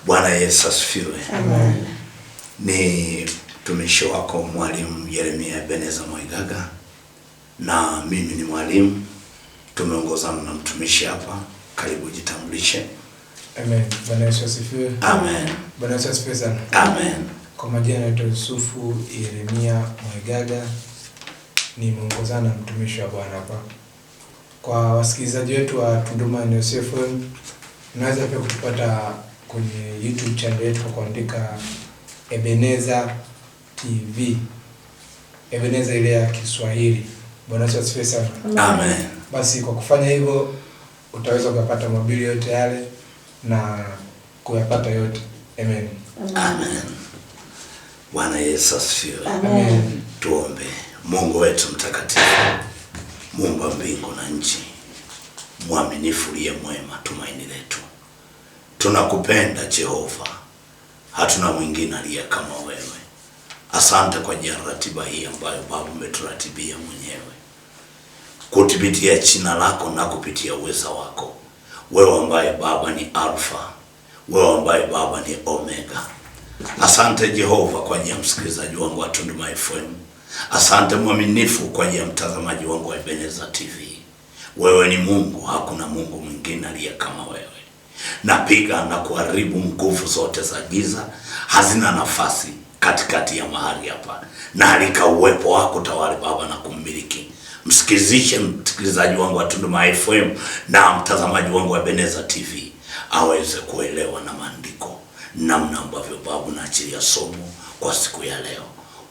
Bwana Yesu asifiwe. Amen. Ni mtumishi wako mwalimu Yeremia Ebeneza Mwaigaga, na mimi ni mwalimu. Tumeongozana na mtumishi hapa. Karibu jitambulishe. Amen. Bwana Yesu asifiwe. Amen. Bwana Yesu asifiwe sana. Amen. Kwa majina naitwa Yusufu Yeremia Mwaigaga, ni muongozana na mtumishi wa Bwana hapa. Kwa wasikilizaji wetu wa Tunduma News FM, unaweza pia kutupata kwenye YouTube channel yetu kwa kuandika Ebeneza TV. Ebeneza ile ya Kiswahili. Bwana Yesu asifiwe sana. Amen. Basi kwa kufanya hivyo utaweza kupata mabili yote yale na kuyapata yote. Amen. Amen. Bwana Yesu asifiwe. Amen. Tuombe. Mungu wetu mtakatifu, Mungu wa mbingu na nchi, mwaminifu uliye mwema, tumaini letu, tunakupenda Jehova, hatuna mwingine aliye kama wewe. Asante kwa ajili ya ratiba hii ambayo Baba umeturatibia mwenyewe, kupitia jina lako na kupitia uweza wako, wewe ambaye Baba ni Alfa, wewe ambaye Baba ni Omega. Asante Jehova kwa ajili ya msikilizaji wangu wa Tunduma FM. Asante mwaminifu kwa ajili ya mtazamaji wangu wa Ebeneza TV. Wewe ni Mungu, hakuna Mungu mwingine aliye kama wewe. Napiga na kuharibu nguvu zote za giza, hazina nafasi katikati ya mahali hapa, na alika uwepo wako tawale Baba na kumiliki. Msikizishe msikilizaji wangu wa Tunduma FM na mtazamaji wangu wa Ebeneza TV aweze kuelewa na maandiko namna ambavyo Baba naachilia somo kwa siku ya leo.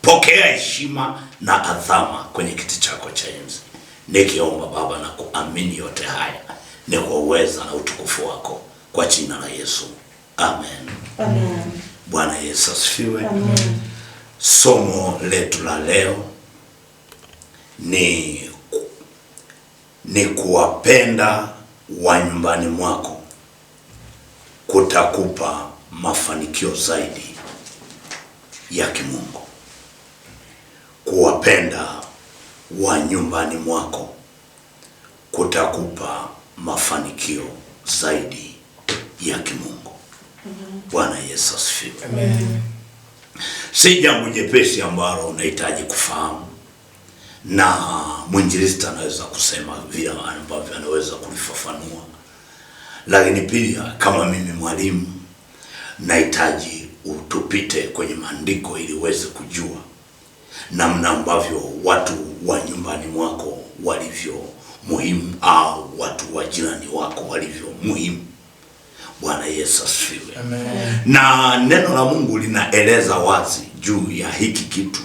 Pokea heshima na adhama kwenye kiti chako cha enzi. Nikiomba Baba na kuamini yote haya ni kwa uweza na utukufu wako, kwa jina la Yesu. Amen. Amen. Bwana Yesu asifiwe. Amen. Somo letu la leo ni kuwapenda wa nyumbani mwako kutakupa mafanikio zaidi ya kimungu. Kuwapenda wa nyumbani mwako kutakupa mafanikio zaidi ya kimungu. Bwana Yesu asifiwe. Amen. Si jambo jepesi ambalo unahitaji kufahamu, na mwinjilisti anaweza kusema vile ambavyo anaweza kulifafanua, lakini pia kama mimi mwalimu nahitaji utupite kwenye maandiko ili uweze kujua namna ambavyo watu wa nyumbani mwako walivyo muhimu, au watu wa jirani wako walivyo muhimu. Bwana Yesu asifiwe. Amen. Na neno la Mungu linaeleza wazi juu ya hiki kitu,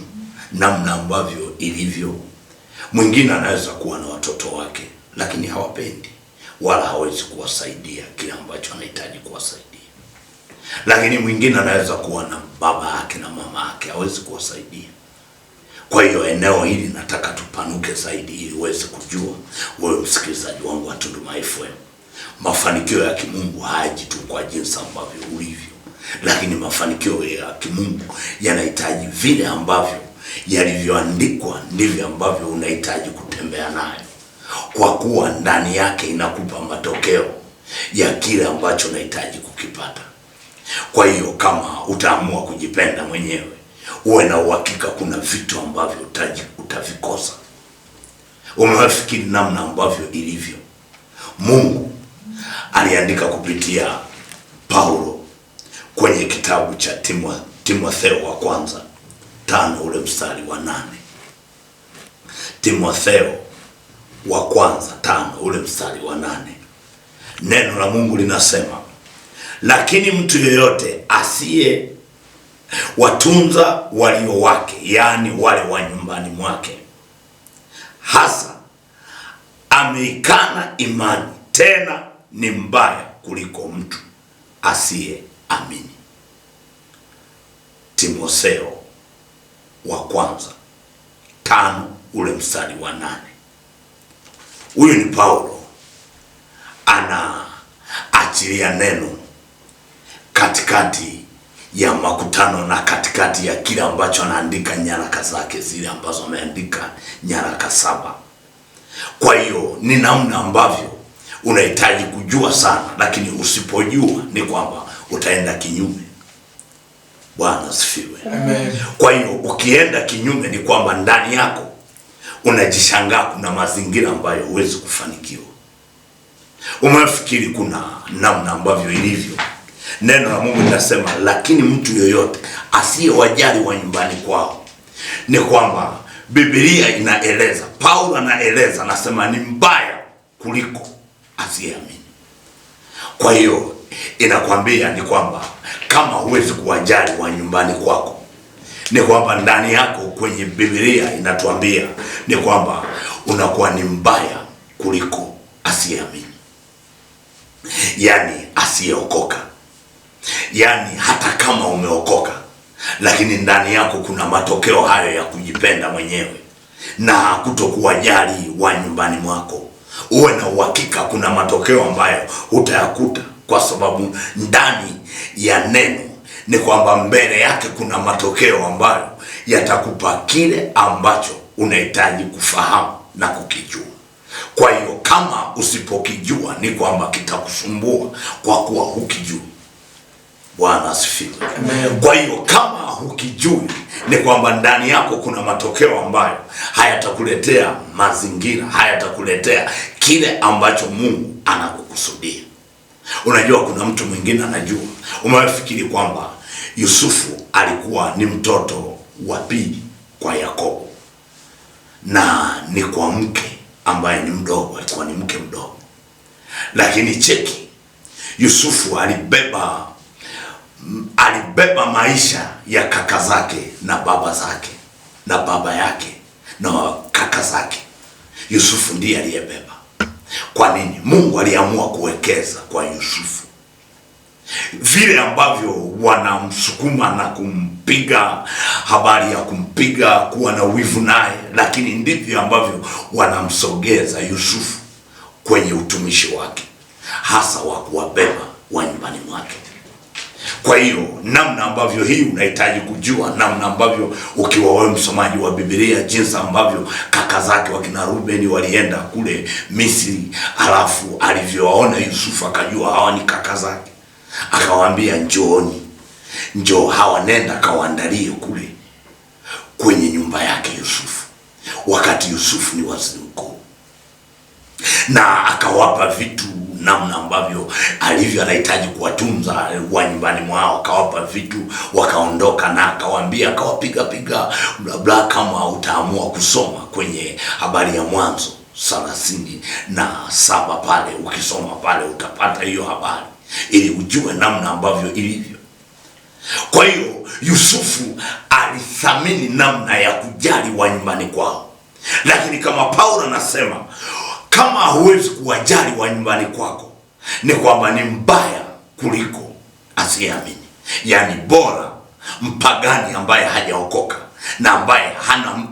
namna ambavyo ilivyo. Mwingine anaweza kuwa na watoto wake lakini hawapendi wala hawezi kuwasaidia kile ambacho anahitaji kuwasaidia. Lakini mwingine anaweza kuwa na baba yake na mama yake, hawezi kuwasaidia. Kwa hiyo eneo hili nataka tupanuke zaidi ili uweze kujua, wewe msikilizaji wangu wa Tunduma FM, mafanikio ya kimungu hayaji tu kwa jinsi ambavyo ulivyo, lakini mafanikio ya kimungu yanahitaji vile ambavyo yalivyoandikwa ndivyo ambavyo unahitaji kutembea nayo, kwa kuwa ndani yake inakupa matokeo ya kile ambacho unahitaji kukipata. Kwa hiyo kama utaamua kujipenda mwenyewe, uwe na uhakika kuna vitu ambavyo utavikosa. Umewafikiri namna ambavyo ilivyo? Mungu aliandika kupitia Paulo kwenye kitabu cha Timotheo wa kwanza 5 ule mstari wa 8. Timotheo wa kwanza 5 ule mstari wa 8. Neno la Mungu linasema, lakini mtu yeyote asiye watunza walio wake, yani wale wa nyumbani mwake, hasa ameikana imani, tena ni mbaya kuliko mtu asiye amini. Timotheo wa kwanza 5 ule mstari wa 8. Huyu ni Paulo anaachilia neno katikati ya makutano na katikati ya kile ambacho anaandika nyaraka zake zile ambazo ameandika nyaraka 7. Kwa hiyo ni namna ambavyo unahitaji kujua sana, lakini usipojua ni kwamba utaenda kinyume. Bwana asifiwe. Amen. Kwa hiyo ukienda kinyume ni kwamba ndani yako unajishangaa kuna mazingira ambayo huwezi kufanikiwa. Umefikiri kuna namna ambavyo ilivyo. Neno la Mungu linasema lakini mtu yoyote asiyewajali wa nyumbani kwao, ni kwamba Biblia inaeleza, Paulo anaeleza, anasema ni mbaya kuliko asiyeamini. Kwa hiyo inakwambia ni kwamba kama huwezi kuwajali wa nyumbani kwako, ni kwamba ndani yako, kwenye Biblia inatuambia ni kwamba unakuwa ni mbaya kuliko asiyeamini, yani asiyeokoka. Yani hata kama umeokoka, lakini ndani yako kuna matokeo hayo ya kujipenda mwenyewe na kutokuwajali wa nyumbani mwako, uwe na uhakika kuna matokeo ambayo hutayakuta, kwa sababu ndani ya neno ni kwamba mbele yake kuna matokeo ambayo yatakupa kile ambacho unahitaji kufahamu na kukijua. Kwa hiyo kama usipokijua ni kwamba kitakusumbua kwa kuwa hukijui. Bwana asifiwe. Kwa hiyo kama hukijui ni kwamba ndani yako kuna matokeo ambayo hayatakuletea mazingira, hayatakuletea kile ambacho Mungu anakukusudia. Unajua kuna mtu mwingine anajua. Umefikiri kwamba Yusufu alikuwa ni mtoto wa pili kwa Yakobo, na ni kwa mke ambaye ni mdogo, alikuwa ni mke mdogo. Lakini cheki, Yusufu alibeba maisha ya kaka zake na baba zake na baba yake na kaka zake. Yusufu ndiye aliyebeba. Kwa nini? Mungu aliamua kuwekeza kwa Yusufu. Vile ambavyo wanamsukuma na kumpiga, habari ya kumpiga, kuwa na wivu naye, lakini ndivyo ambavyo wanamsogeza Yusufu kwenye utumishi wake, hasa wa kuwabeba wa nyumbani mwake. Kwa hiyo namna ambavyo hii unahitaji kujua, namna ambavyo ukiwa wewe msomaji wa Biblia, jinsi ambavyo kaka zake wakina Rubeni walienda kule Misri, alafu alivyowaona Yusufu akajua hawa ni kaka zake, akawaambia njooni, njoo hawa, nenda kawaandalie kule kwenye nyumba yake Yusufu, wakati Yusufu ni waziri mkuu, na akawapa vitu namna ambavyo alivyo anahitaji kuwatunza wa nyumbani mwao. Akawapa vitu, wakaondoka, na akawaambia, akawapiga bla bla, kama utaamua kusoma kwenye habari ya Mwanzo 37 pale, ukisoma pale utapata hiyo habari ili ujue namna ambavyo ilivyo. Kwa hiyo Yusufu alithamini namna ya kujali wa nyumbani kwao. Lakini kama Paulo anasema, kama huwezi kuwajali wa nyumbani kwako, ni kwamba ni mbaya kuliko asiyeamini. Yani bora mpagani ambaye hajaokoka na ambaye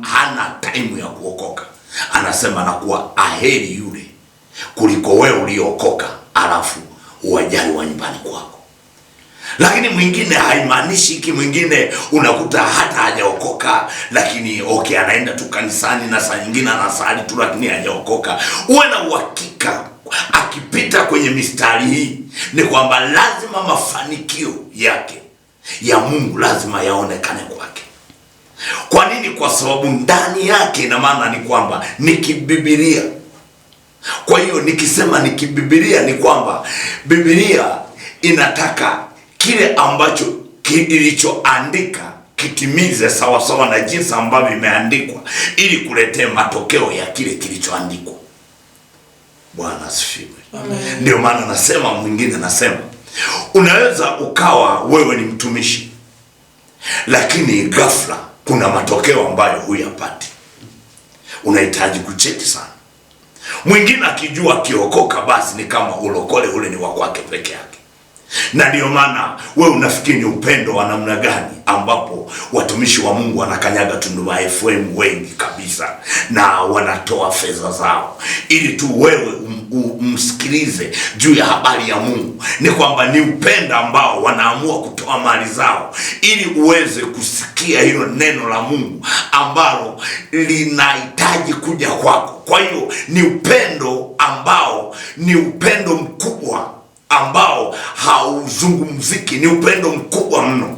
hana time ya kuokoka, anasema na kuwa aheri yule kuliko wewe uliokoka alafu uwajali wa nyumbani kwako. Lakini mwingine haimaanishi hiki. Mwingine unakuta hata hajaokoka, lakini okay, anaenda tu kanisani na saa nyingine anasali tu, lakini hajaokoka. Uwe na uhakika akipita kwenye mistari hii ni kwamba lazima mafanikio yake ya Mungu lazima yaonekane kwake. Kwa nini? Kwa sababu ndani yake, ina maana ni kwamba ni kibibilia. Kwa hiyo nikisema ni kibibilia ni kwamba Biblia inataka kile ambacho kilichoandika kitimize sawa sawa na jinsi ambavyo imeandikwa, ili kuletea matokeo ya kile kilichoandikwa. Bwana asifiwe. Ndio maana nasema, mwingine nasema unaweza ukawa wewe ni mtumishi, lakini ghafla kuna matokeo ambayo huyapati. Unahitaji kucheki sana. Mwingine akijua kiokoka, basi ni kama ulokole ule ni wa kwake peke yake. Na ndio maana wewe unafikiri ni upendo wa namna gani ambapo watumishi wa Mungu wanakanyaga Tunduma FM wengi kabisa, na wanatoa fedha zao ili tu wewe umsikilize juu ya habari ya Mungu. Ni kwamba ni upendo ambao wanaamua kutoa mali zao ili uweze kusikia hilo neno la Mungu ambalo linahitaji kuja kwako. Kwa hiyo ni upendo ambao ni upendo mkubwa ambao hauzungumziki, ni upendo mkubwa mno.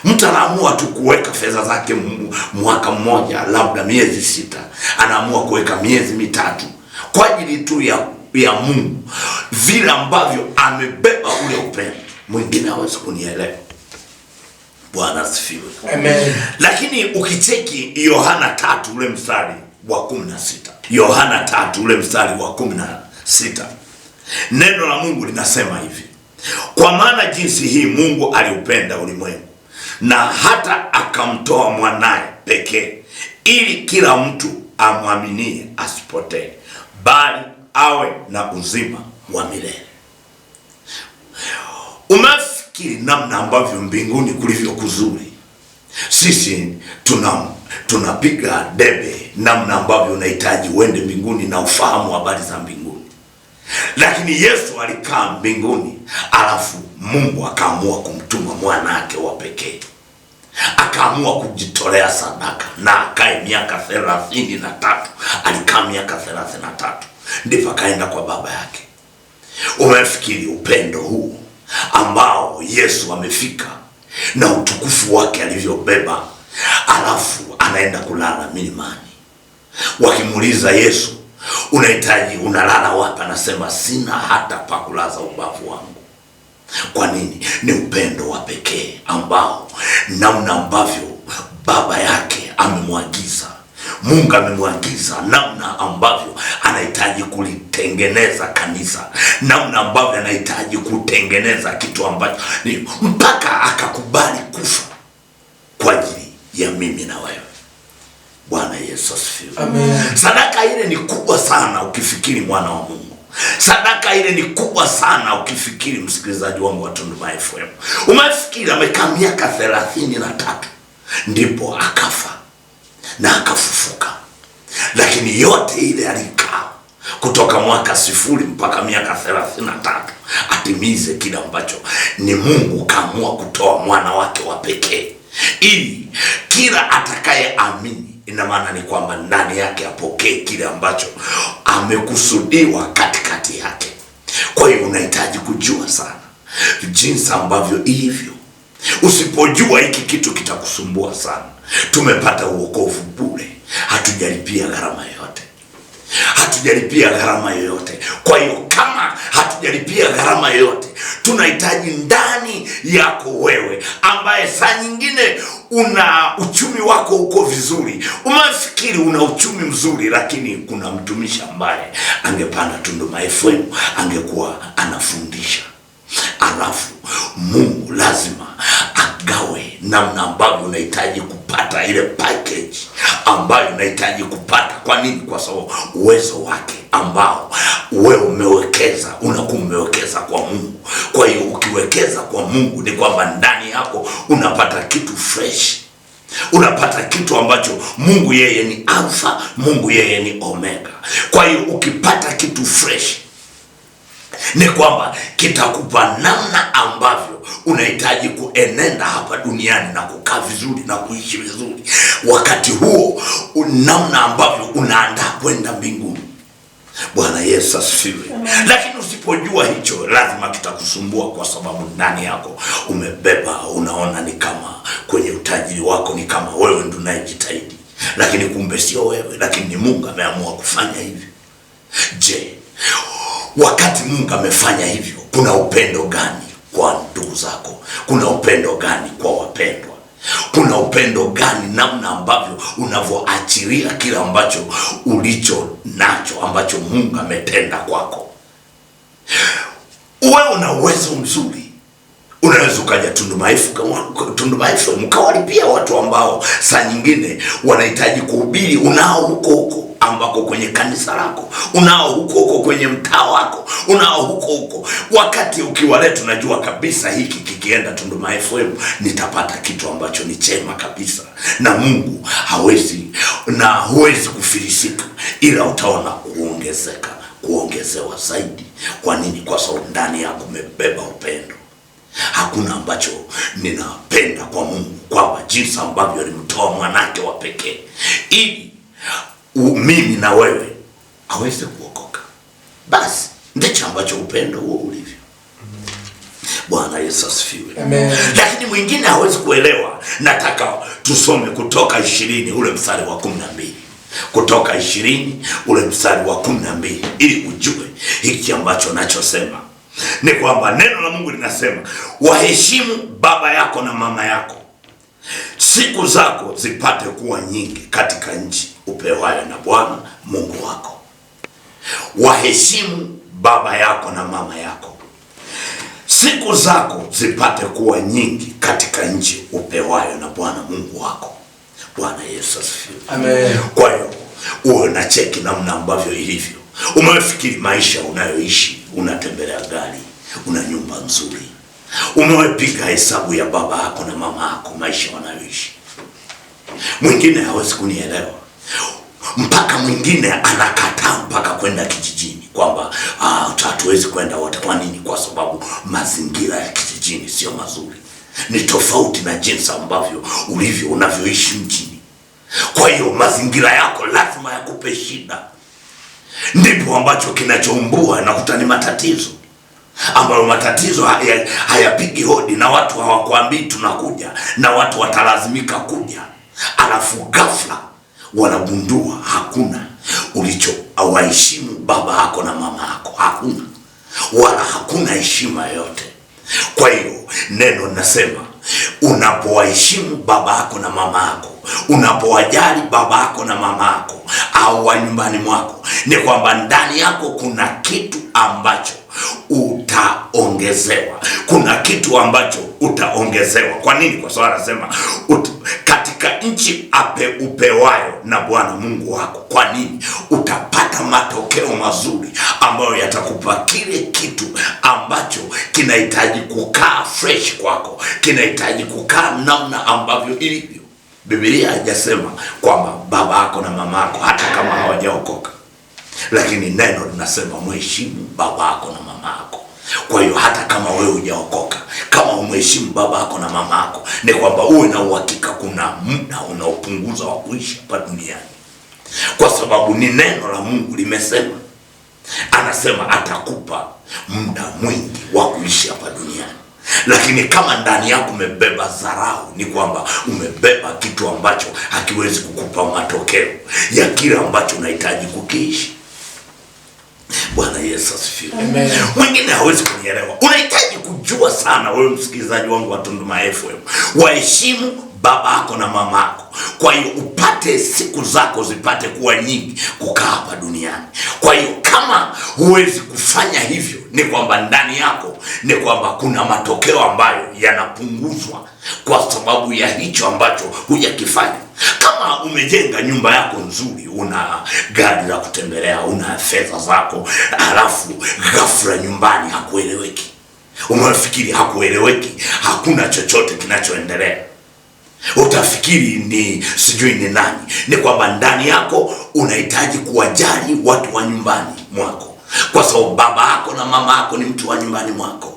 Mtu anaamua tu kuweka fedha zake mwaka mmoja, labda miezi 6, anaamua kuweka miezi 3 kwa ajili tu ya Mungu, vile ambavyo amebeba ule upendo. Mwingine hawezi kunielewa. Bwana asifiwe. Amen. Lakini ukicheki Yohana 3 ule mstari wa 16. Yohana 3 ule mstari wa 16. Neno la Mungu linasema hivi: kwa maana jinsi hii Mungu aliupenda ulimwengu na hata akamtoa mwanae pekee, ili kila mtu amwaminie asipotee, bali awe na uzima wa milele. Unafikiri namna ambavyo mbinguni kulivyo kuzuri? Sisi tunapiga debe namna ambavyo unahitaji uende mbinguni na ufahamu habari za mbinguni. Lakini Yesu alikaa mbinguni, alafu Mungu akaamua kumtuma mwanake wa pekee. Akaamua kujitolea sadaka na akae miaka 33. Alikaa miaka 33, ndipo akaenda kwa baba yake. Umefikiri upendo huu ambao Yesu amefika na utukufu wake alivyobeba, alafu anaenda kulala milimani. Wakimuuliza Yesu, unalala wapi? Anasema sina hata pa kulaza ubavu wangu. Kwa nini? Ni upendo wa pekee ambao namna ambavyo baba yake amemwagiza, Mungu amemwagiza namna ambavyo anahitaji kulitengeneza kanisa, namna ambavyo anahitaji kutengeneza kitu ambacho ni mpaka akakubali kufa kwa ajili ya mimi na wewe. Bwana Yesu asifiwe. Amen. Sadaka ile ni kubwa sana ukifikiri mwana wa Mungu. Sadaka ile ni kubwa sana ukifikiri msikilizaji wangu wa Tunduma FM. Umefikiri amekaa miaka 33 ndipo akafa na akafufuka. Lakini yote ile alikaa kutoka mwaka 0 mpaka miaka 33 atimize kile ambacho ni Mungu kaamua kutoa mwana wake wa pekee, ili kila atakaye amini, ina maana ni kwamba ndani yake apokee kile ambacho amekusudiwa katikati yake. Kwa hiyo unahitaji kujua sana jinsi ambavyo hivyo. Usipojua hiki kitu kitakusumbua sana. Tumepata uokovu bure, hatujalipia gharama yoyote. Hatujalipia gharama yoyote. Kwa hiyo kama hatujalipia gharama yoyote, tunahitaji ndani yako wewe, ambaye saa nyingine una uchumi wako uko vizuri, unafikiri una uchumi mzuri, lakini kuna mtumishi ambaye angepanda Tunduma FM, angekuwa anafundisha, alafu Mungu lazima agawe namna ambavyo unahitaji kupata ile package ambayo unahitaji kupata. Kwa nini? Kwa sababu uwezo wake ambao wewe umewekeza, unakuwa umewekeza kwa Mungu. Kwa hiyo ukiwekeza kwa Mungu ni kwamba ndani yako unapata kitu fresh. Unapata kitu ambacho Mungu yeye ni Alpha, Mungu yeye ni Omega. Kwa hiyo ukipata kitu fresh ni kwamba kitakupa namna ambavyo unahitaji kuenenda hapa duniani na kukaa vizuri na kuishi vizuri. Wakati huo namna ambavyo unaandaa kwenda mbinguni. Bwana Yesu asifiwe. Lakini usipojua hicho, lazima kitakusumbua, kwa sababu ndani yako umebeba, unaona ni kama kwenye utajiri wako ni kama wewe ndio unayejitahidi, lakini kumbe sio wewe, lakini ni Mungu ameamua kufanya hivyo. Je, wakati Mungu amefanya hivyo, kuna upendo gani kwa ndugu zako? Kuna upendo gani kwa wapendwa? Kuna upendo gani namna ambavyo unavyoachilia kile ambacho ulicho nacho, ambacho Mungu ametenda kwako? Wewe una uwezo mzuri, unaweza ukaja Tunduma FM mkawalipia watu ambao saa nyingine wanahitaji kuhubiri. Unao huko ambako kwenye kanisa lako, unao huko kwenye mtaa wako, unao huko. Wakati ukiwaleta, unajua kabisa hiki kikienda Tunduma FM nitapata kitu ambacho ni chema kabisa, na Mungu huwezi kufilisika, ila utaona kuongezewa zaidi. Kwa nini? Kwa sababu ndani yako umebeba upendo. Hakuna ambacho ninapenda kwa Mungu kwamba jinsi ambavyo alimtoa mwanake wa pekee ili mimi na wewe aweze kuokoka. Basi ndicho ambacho upendo huo ulivyo. Bwana Yesu asifiwe. Amen. Lakini mwingine hawezi kuelewa. Nataka tusome Kutoka 20 ule mstari wa 12. Kutoka 20 ule mstari wa 12 ili ujue hiki ambacho nachosema. Ni kwamba neno la Mungu linasema, waheshimu baba yako na mama yako, siku zako zipate kuwa nyingi katika nchi upewayo na Bwana Mungu wako. Waheshimu baba yako na mama yako, siku zako zipate kuwa nyingi katika nchi upewayo na Bwana Mungu wako. Bwana Yesu asifiwe. Amen. Kwa hiyo uwe na cheki namna ambavyo ilivyo. Umefikiri maisha unayoishi, unatembelea gari, una nyumba nzuri, umepiga hesabu ya baba yako na mama yako maisha wanayoishi. Mwingine hawezi kunielewa, mpaka mwingine anakataa mpaka kwenda kijijini kwamba hatuwezi kwenda wote. Kwa nini? Kwa sababu mazingira ya kijijini sio mazuri, ni tofauti na jinsi ambavyo unavyoishi mjini. Kwa hiyo mazingira yako lazima yakupe shida. Ndipo ambacho kinachoumbua na kutani matatizo, ambayo matatizo hayapigi hodi na watu hawakuambii tunakuja, na watu watalazimika kuja, alafu ghafla wanagundua hakuna waheshimu baba yako na mama yako, hakuna, wala hakuna heshima yoyote. Kwa hiyo neno linasema, unapowaheshimu baba yako na mama yako, unapowajali baba yako na mama yako au wa nyumbani mwako, ni kwamba ndani yako kuna kitu ambacho utaongezewa. Kuna kitu ambacho utaongezewa. Kwa nini? Kwa sababu anasema katika nchi upewayo na Bwana Mungu wako. Kwa nini? Utapata matokeo mazuri ambayo yatakupa kile kitu ambacho kinahitaji kukaa fresh kwako, kinahitaji kukaa namna ambavyo ilivyo. Biblia haijasema kwamba baba yako na mama yako hata kama hawajaokoka, lakini neno linasema mheshimu baba yako na mama yako. Kwa hiyo hata kama wewe hujaokoka, kama umheshimu baba yako na mama yako, ni kwamba uwe na uhakika kuna muda unaopunguza wa kuishi hapa duniani, kwa sababu ni neno la Mungu limesema. Anasema atakupa muda mwingi wa kuishi hapa duniani. Lakini kama ndani yako umebeba dharau, ni kwamba umebeba kitu ambacho hakiwezi kukupa matokeo ya kile ambacho unahitaji kukiishi. Bwana Yesu asifiwe. Amen. Mwingine hawezi kunielewa. Unahitaji kujua sana, wewe msikilizaji wangu wa Tunduma FM, waheshimu baba yako na mama yako. Kwa hiyo upate siku zako zipate kuwa nyingi kukaa hapa duniani. Kwa hiyo kama huwezi kufanya hivyo, ni kwamba ndani yako ni kwamba kuna matokeo ambayo yanapunguzwa kwa sababu ya hicho ambacho hujakifanya. Kama umejenga nyumba yako nzuri, una gari la kutembelea, una fedha zako, alafu ghafla nyumbani hakueleweki, umefikiri hakueleweki, hakuna chochote kinachoendelea, utafikiri ni sijui ni nani. Ni kwamba ndani yako unahitaji kuwajali watu wa nyumbani mwako, kwa sababu baba yako na mama yako ni mtu wa nyumbani mwako.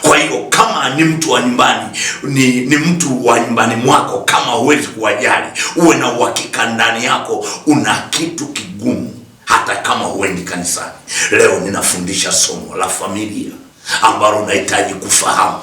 Kwa hiyo kama ni mtu wa nyumbani, ni mtu wa nyumbani mwako, kama huwezi kuwajali, uwe na uhakika ndani yako una kitu kigumu, hata kama huendi kanisani. Leo ninafundisha somo la familia ambalo unahitaji kufahamu.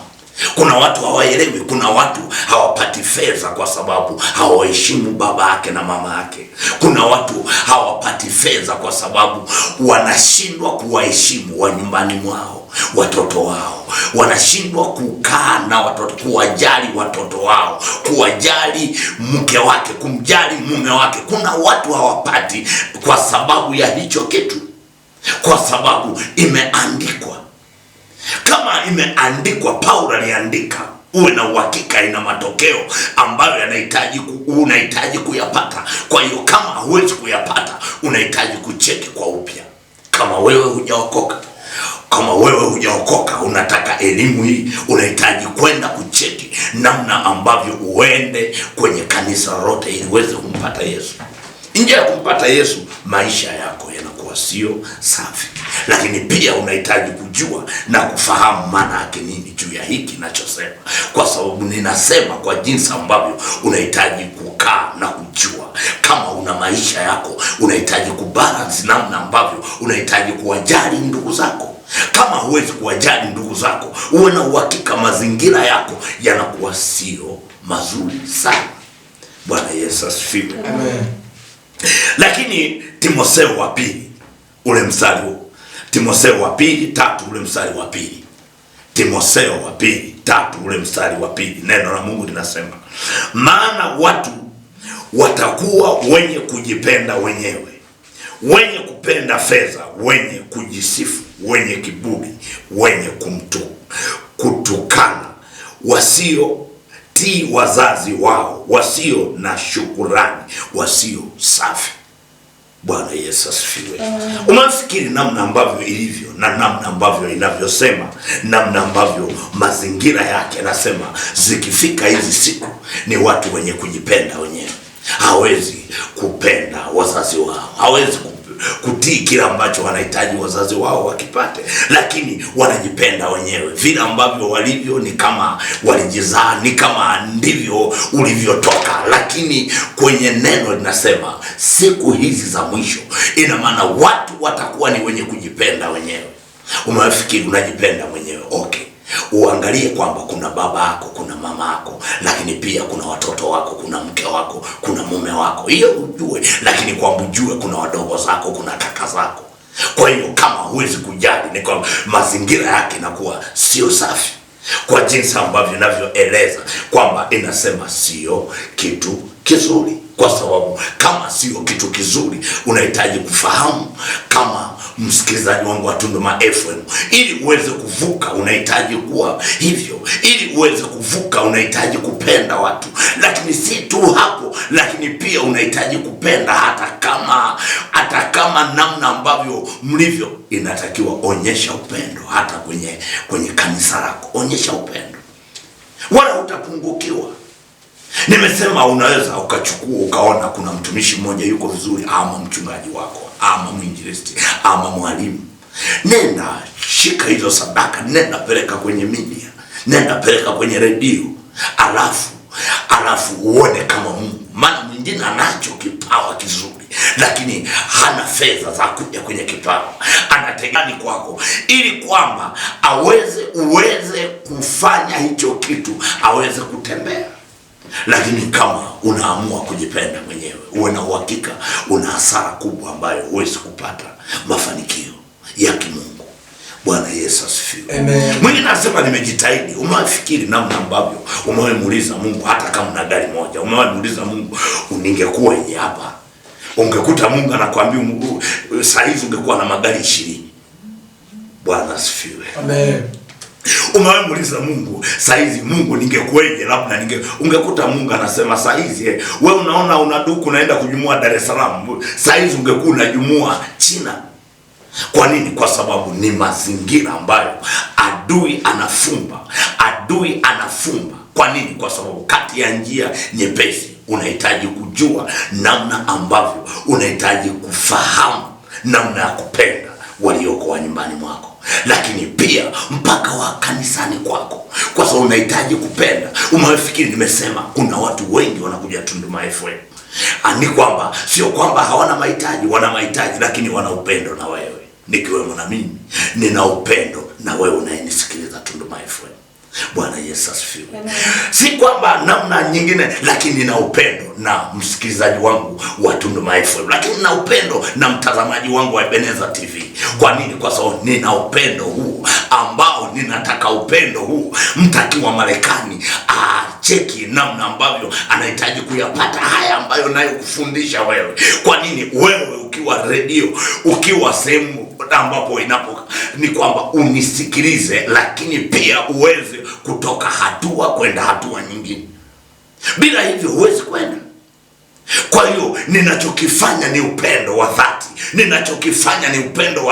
Kuna watu hawaelewi, kuna watu hawapati fedha kwa sababu hawaheshimu baba yake na mama yake. Kuna watu hawapati fedha kwa sababu wanashindwa kuwaheshimu wa nyumbani mwao, watoto wao. Wanashindwa kukaa na watoto, kuwajali watoto wao, kuwajali mke wake, kumjali mume wake. Kuna watu hawapati kwa sababu ya hicho kitu, kwa sababu imeandikwa. Kama imeandikwa, Paulo aliandika, uwe na uhakika ina matokeo ambayo unahitaji kuyapata. Kwa hiyo kama huwezi kuyapata, unahitaji kucheki kwa upya. Kama wewe hujaokoka, unataka elimu hii, unahitaji kwenda kucheki namna ambavyo uende kwenye kanisa lolote ili uweze kumpata Yesu. Nje ya kumpata Yesu, maisha yako yanakuwa sio safi. Lakini pia unahitaji kujua na kufahamu maana yake nini juu ya hiki ninachosema, kwa sababu ninasema kwa jinsi ambavyo unahitaji kukaa na kujua. Kama una maisha yako, unahitaji kubalance namna ambavyo unahitaji kuwajali ndugu zako. Kama huwezi kuwajali ndugu zako, uwe na uhakika mazingira yako yanakuwa sio mazuri sana. Bwana Yesu asifiwe. Amen. Lakini Timotheo wa pili ule mstari huu, Timotheo wa pili 3 ule mstari wa pili, Timotheo wa pili 3 ule mstari wa pili, neno la Mungu linasema, maana watu watakuwa wenye kujipenda wenyewe, wenye kupenda fedha, wenye kujisifu, wenye kiburi, wenye kutukana, wasiotii wazazi wao, wasio na shukurani, wasio safi. Bwana Yesu asifiwe. Unafikiri namna ambavyo ilivyo na namna ambavyo inavyosema, namna ambavyo mazingira yake nasema, zikifika hizi siku ni watu wenye kujipenda wenyewe. Hawezi kupenda wazazi wao, hawezi kutii kile ambacho wanahitaji wazazi wao wakipate, lakini wanajipenda wenyewe. Vile ambavyo walivyo ni kama walijizaa, ni kama ndivyo ulivyotoka. Lakini kwenye neno linasema siku hizi za mwisho, ina maana watu watakuwa ni wenye kujipenda wenyewe. Umefikiri unajipenda mwenyewe? Okay, uangalie kwamba kuna baba yako, kuna mama yako, lakini pia kuna watoto wako, kuna mke wako, kuna mume wako, hiyo ujue. Lakini kwamba ujue kuna wadogo zako, kuna kaka zako. Kwa hiyo kama huwezi kujali, ni kwamba mazingira yake inakuwa sio safi, kwa jinsi ambavyo inavyoeleza kwamba inasema sio kitu kizuri. Kwa sababu kama sio kitu kizuri, unahitaji kufahamu kama msikilizaji wangu wa Tunduma FM, ili uweze kuvuka unahitaji kuwa hivyo. Ili uweze kuvuka unahitaji kupenda watu, lakini si tu hapo, lakini pia unahitaji kupenda hata kama namna ambavyo mlivyo, inatakiwa onyesha upendo. Hata kwenye kanisa lako onyesha upendo, wala utapungukiwa. Nimesema unaweza ukachukua ukaona kuna mtumishi mmoja yuko vizuri, ama mchungaji wako, ama mwinjilisti, ama mwalimu, nenda shika hizo sadaka, nenda peleka kwenye media, nenda peleka kwenye redio, alafu uone kama Mungu. Maana mwingine anacho kipawa kizuri, lakini hana fedha za kuja kwenye kipawa, anategani kwako ili kwamba uweze kufanya hicho kitu, aweze kutembea. Lakini kama unaamua kujipenda mwenyewe, uwe na uhakika una hasara kubwa ambayo huwezi kupata mafanikio ya kimungu. Bwana Yesu asifiwe. Amen. Mwingine anasema nimejitahidi. Umefikiri namna ambavyo umemuuliza Mungu, hata kama una gari moja, umemuuliza Mungu, ningekuwaje hapa? Ungekuta Mungu anakuambia saa hizi ungekuwa na magari 20. Bwana asifiwe. Amen. Umemuuliza Mungu, saizi Mungu ningekueje, labda ungekuta Mungu anasema saizi wewe unaona unaduku unaenda kujumua Dar es Salaam, saizi ungekuwa unajumua China. Kwa nini? Kwa sababu ni mazingira ambayo adui anafumba. Kwa nini? Kwa sababu kati ya njia nyepesi unahitaji kujua namna ambavyo unahitaji kufahamu namna ya kupenda walioko nyumbani mwako, lakini pia mpaka wa kanisani kwako, kwa sababu unahitaji kupenda. Umefikiri nimesema kuna watu wengi wanakuja Tunduma FM, ni kwamba sio kwamba hawana mahitaji, wana mahitaji, lakini wana upendo na wewe. Nikiwemo na mimi nina upendo na wewe unayenisikiliza Tunduma FM. Bwana Yesu asifiwe. Si kwamba namna nyingine, lakini nina upendo na msikilizaji wangu wa Tunduma FM, lakini nina upendo na mtazamaji wangu wa Ebeneza TV. Kwa nini? Kwa sababu nina upendo huu ambao ninataka upendo huu mtaki wa Marekani cheki namna ambavyo anahitaji kuyapata haya ambayo nayo kufundisha wewe. Kwa nini? Wewe ukiwa redio, ukiwa sehemu ambapo ni kwamba unisikilize, lakini pia uweze kutoka hatua kwenda hatua nyingine. Bila hivyo huwezi kwenda. Kwa hiyo ninachokifanya ni upendo wa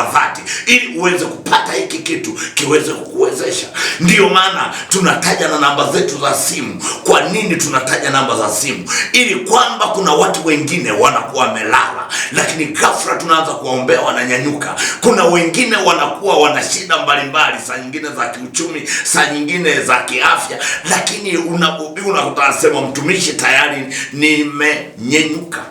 dhati. Ili uweze kupata hiki kitu kiweze kukuwezesha. Ndiyo maana tunataja na namba zetu za simu. Kwa nini tunataja namba za simu? Ili kwamba kuna watu wengine wanakuwa wamelala, lakini ghafla tunaanza kuwaombea wananyanyuka. Kuna wengine wanakuwa wana shida mbalimbali, saa nyingine za kiuchumi, saa nyingine za kiafya, lakini unakutasema mtumishi, tayari nimenyenyuka.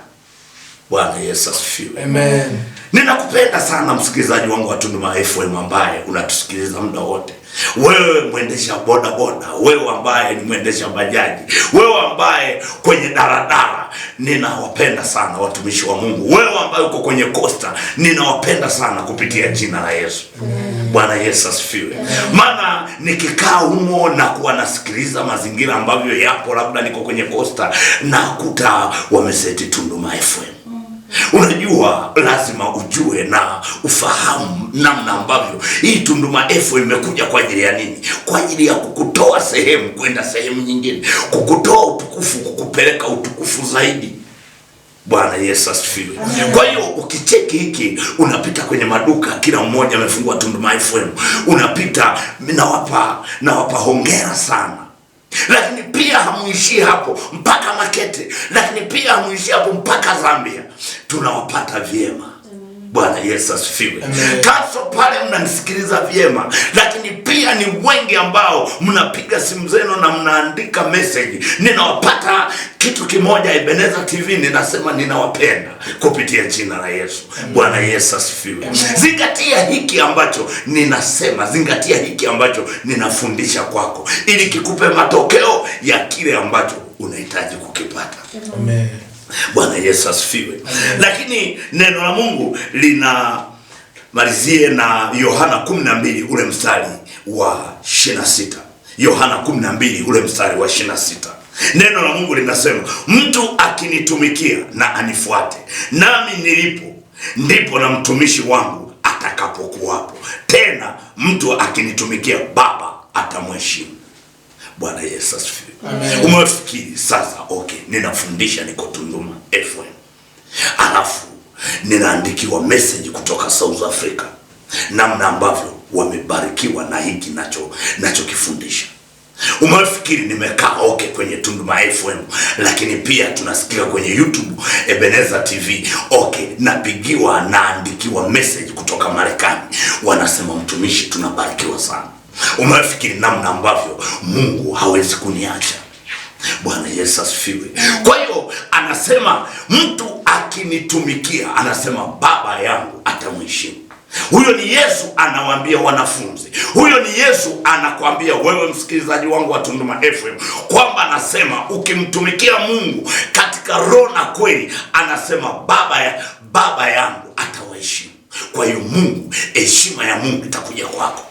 Bwana Yesu asifiwe. Amen. Ninakupenda sana msikilizaji wangu wa Tunduma FM ambaye unatusikiliza muda wote. Wewe mwendesha boda boda, wewe ambaye ni mwendesha bajaji, wewe ambaye kwenye daradara, ninawapenda sana watumishi wa Mungu. Wewe ambaye uko kwenye costa, ninawapenda sana kupitia jina la Yesu. Bwana Yesu asifiwe. Maana nikikaa humo na kuwa nasikiliza mazingira ambavyo yapo, labda niko kwenye costa na kuta wameseti Tunduma FM. Unajua lazima ujue na ufahamu namna ambavyo hii Tunduma FM imekuja kwa ajili ya nini? Kwa ajili ya kukutoa sehemu kwenda sehemu nyingine, kukutoa utukufu kukupeleka utukufu zaidi. Bwana Yesu asifiwe. Kwa hiyo ukicheki hiki, unapita kwenye maduka, kila mmoja amefungua Tunduma FM, unapita, nawapa hongera sana. Lakini pia hamuishii hapo mpaka Makete, lakini pia hamuishii hapo mpaka Zambia. Tunawapata vyema. Bwana Yesu asifiwe. Kaso pale mnanisikiliza vyema, lakini pia ni wengi ambao mnapiga simu zenu na mnaandika message. Ninawapata kitu kimoja, Ebeneza TV ninasema ninawapenda kupitia jina la Yesu. Bwana Yesu asifiwe. Zingatia hiki ambacho ninasema, zingatia hiki ambacho ninafundisha kwako, ili kikupe matokeo ya kile ambacho unahitaji kukipata. Amen. Bwana Yesu asifiwe. Lakini neno la Mungu linamalizie na Yohana 12 ule mstari wa 26. Yohana 12 ule mstari wa 26. Neno la Mungu linasema, mtu akinitumikia na anifuate, nami nilipo ndipo na mtumishi wangu atakapokuwapo. Tena mtu akinitumikia, Baba atamheshimu. Bwana Yesu asifiwe. Umefikiri sasa, okay, ninafundisha niko Tunduma FM, alafu ninaandikiwa message kutoka South Africa, namna ambavyo wamebarikiwa na hiki nachokifundisha. Umefikiri nimekaa okay kwenye Tunduma FM, lakini pia tunasikia kwenye YouTube Ebeneza TV, okay, napigiwa, naandikiwa message kutoka Marekani, wanasema mtumishi, tunabarikiwa sana. Umefikiri namna ambavyo Mungu hawezi kuniacha. Bwana Yesu asifiwe. Kwa hiyo anasema mtu akinitumikia, anasema Baba yangu atamheshimu. Huyo ni Yesu anawaambia wanafunzi. Huyo ni Yesu anakuambia wewe msikilizaji wangu wa Tunduma FM kwamba anasema ukimtumikia Mungu katika roho na kweli, anasema Baba yangu atawaheshimu. Kwa hiyo Mungu, heshima ya Mungu itakuja kwako.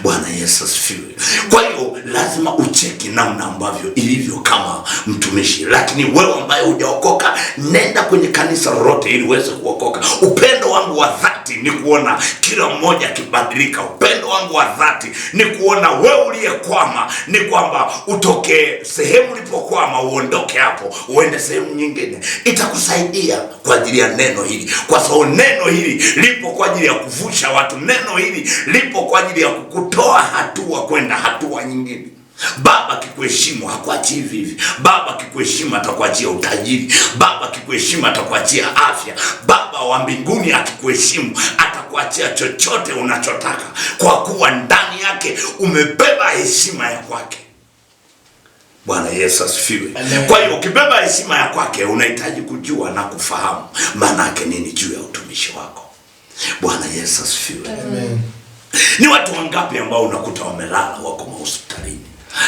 Bwana Yesu asifiwe. Kwa hiyo lazima ucheki namna ambavyo ilivyo kama mtumishi. Lakini wewe ambaye hujaokoka, nenda kwenye kanisa lolote ili uweze kuokoka. Upendo wangu wa dhati ni kuona kila mmoja akibadilika. Upendo wangu wa dhati ni kuona wewe uliyekwama, ni kwamba utoke sehemu ulipokwama, uondoke hapo uende sehemu nyingine. Itakusaidia kwa ajili ya neno hili, kwa sababu neno hili lipo kwa ajili ya kuvusha watu. Neno hili lipo kwa ajili ya kutoa hatua kwenda hatua nyingine. Baba kikuheshimu hakuachi hivi hivi. Baba kikuheshimu atakuachia utajiri. Baba kikuheshimu atakuachia afya. Baba wa mbinguni akikuheshimu atakuachia chochote unachotaka, kwa kuwa ndani yake umebeba heshima ya kwake. Bwana Yesu asifiwe. Kwa hiyo ukibeba heshima ya kwake, unahitaji kujua na kufahamu maana yake nini juu ya utumishi wako. Bwana Yesu asifiwe. Amen. Ni watu wangapi ambao unakuta wamelala, wako hospitalini,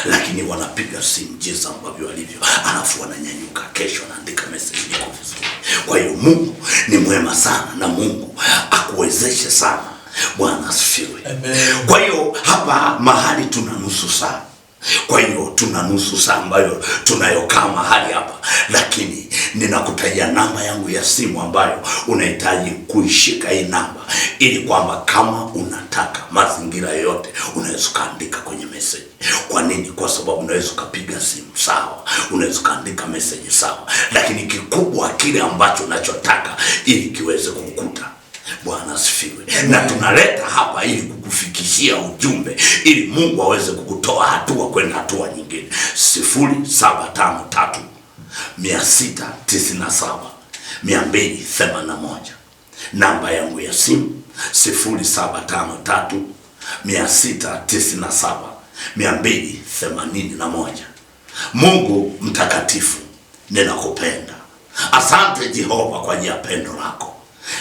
lakini wanapiga simu jinsi ambavyo walivyo, alafu wananyanyuka, kesho wanaandika message, niko vizuri. Kwa hiyo Mungu ni mwema sana, na Mungu akuwezeshe sana. Bwana asifiwe. Kwa hiyo hapa mahali tuna nusu saa. Kwa hiyo tuna nusu saa ambayo tunayokaa mahali hapa, lakini ninakutajia namba yangu ya simu ambayo unahitaji kuishika hii namba, ili kwamba kama unataka mazingira yote unaweza kaandika kwenye message. Kwa nini? Kwa sababu unaweza kupiga simu, sawa, unaweza kaandika message, sawa, lakini kikubwa kile ambacho unachotaka ili kiweze kukuta. Bwana asifiwe. Na tunaleta hapa ili kukufikishia ujumbe, ili Mungu aweze kukutoa hatua kwenda hatua nyingine. 0753 697 281. Namba yangu ya simu 0753 697 281. Mungu mtakatifu, ninakupenda. Asante Jehova kwa ajili ya pendo lako.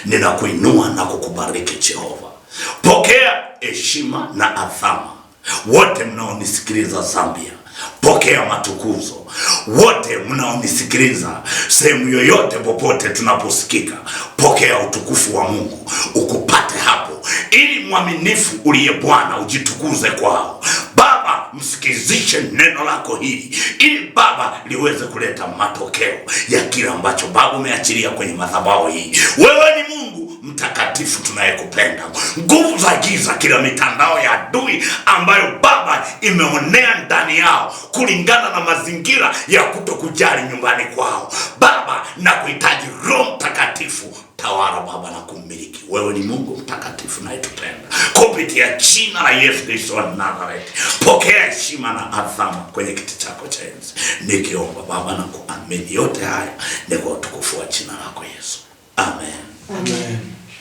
Ninakuinua na kukubariki Jehova. Pokea heshima na adhama. Wote mnaonisikiliza Zambia, pokea matukuzo. Wote mnaonisikiliza sehemu yoyote popote tunaposikika, pokea utukufu wa Mungu ukupate hapo, ili mwaminifu uliye Bwana ujitukuze kwao. Baba, msikizishe neno lako hili, ili Baba liweze kuleta matokeo ya kile ambacho Baba umeachilia kwenye madhabahu hii. Wewe ni Mungu mtakatifu tunayekupenda. Nguvu za giza, kila mitandao ya adui ambayo Baba imeonea ndani yao kulingana na mazingira ya kutokujali nyumbani kwao, Baba na kuhitaji Roho Mtakatifu tawala Baba na kumiliki. Wewe ni Mungu mtakatifu na etupenda. Kupitia jina la Yesu Kristo wa Nazareti, pokea heshima na adhama kwenye kiti chako cha enzi. Nikiomba Baba na kuamini yote haya ni kwa utukufu wa jina lako Yesu. Amen. Amen.